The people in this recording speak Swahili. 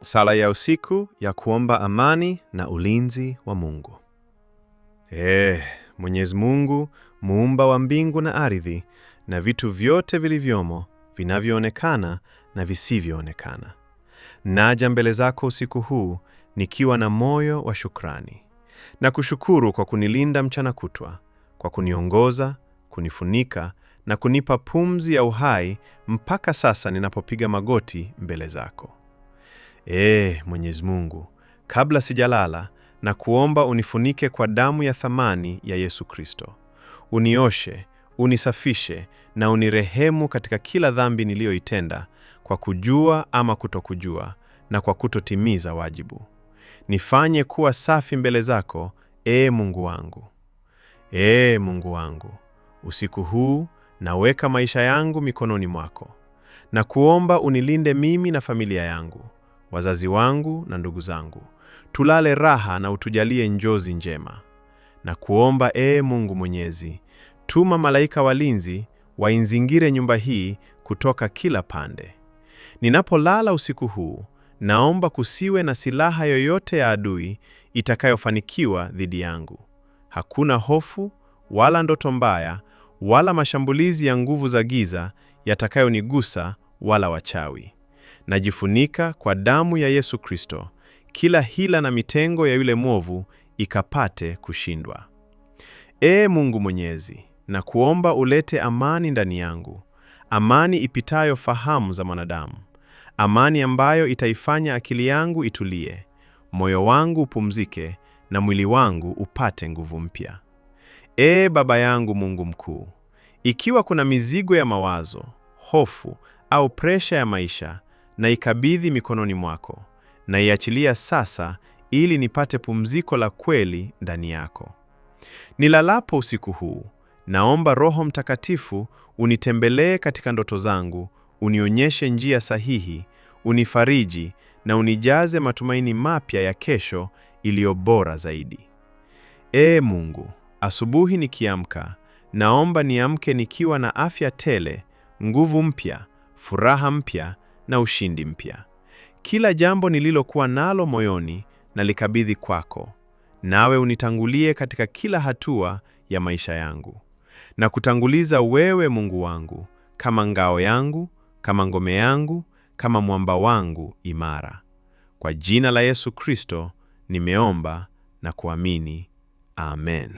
Sala ya usiku ya kuomba amani na ulinzi wa Mungu. Mwenyezi Mungu, muumba wa mbingu na ardhi na vitu vyote vilivyomo, vinavyoonekana na visivyoonekana. Naja mbele zako usiku huu nikiwa na moyo wa shukrani. Na kushukuru kwa kunilinda mchana kutwa, kwa kuniongoza, kunifunika na kunipa pumzi ya uhai mpaka sasa ninapopiga magoti mbele zako. Mwenyezi Mungu, kabla sijalala na kuomba unifunike kwa damu ya thamani ya Yesu Kristo. Unioshe, unisafishe na unirehemu katika kila dhambi niliyoitenda kwa kujua ama kutokujua na kwa kutotimiza wajibu. Nifanye kuwa safi mbele zako, Mungu wangu. Mungu wangu, usiku huu naweka maisha yangu mikononi mwako na kuomba unilinde mimi na familia yangu, wazazi wangu na ndugu zangu. Tulale raha na utujalie njozi njema. Na kuomba Mungu Mwenyezi, tuma malaika walinzi wainzingire nyumba hii kutoka kila pande. Ninapolala usiku huu, naomba kusiwe na silaha yoyote ya adui itakayofanikiwa dhidi yangu. Hakuna hofu, wala ndoto mbaya, wala mashambulizi ya nguvu za giza yatakayonigusa wala wachawi. Najifunika kwa damu ya Yesu Kristo, kila hila na mitengo ya yule mwovu ikapate kushindwa. Mungu Mwenyezi, na kuomba ulete amani ndani yangu, amani ipitayo fahamu za mwanadamu, amani ambayo itaifanya akili yangu itulie, moyo wangu upumzike na mwili wangu upate nguvu mpya. Baba yangu Mungu mkuu, ikiwa kuna mizigo ya mawazo, hofu au presha ya maisha, na ikabidhi mikononi mwako, na iachilia sasa ili nipate pumziko la kweli ndani yako. Nilalapo usiku huu, naomba Roho Mtakatifu unitembelee katika ndoto zangu, unionyeshe njia sahihi, unifariji na unijaze matumaini mapya ya kesho iliyo bora zaidi. Mungu, asubuhi nikiamka, naomba niamke nikiwa na afya tele, nguvu mpya, furaha mpya na ushindi mpya. Kila jambo nililokuwa nalo moyoni nalikabidhi kwako, nawe unitangulie katika kila hatua ya maisha yangu. Na kutanguliza wewe Mungu wangu, kama ngao yangu, kama ngome yangu, kama mwamba wangu imara. Kwa jina la Yesu Kristo nimeomba na kuamini. Amen.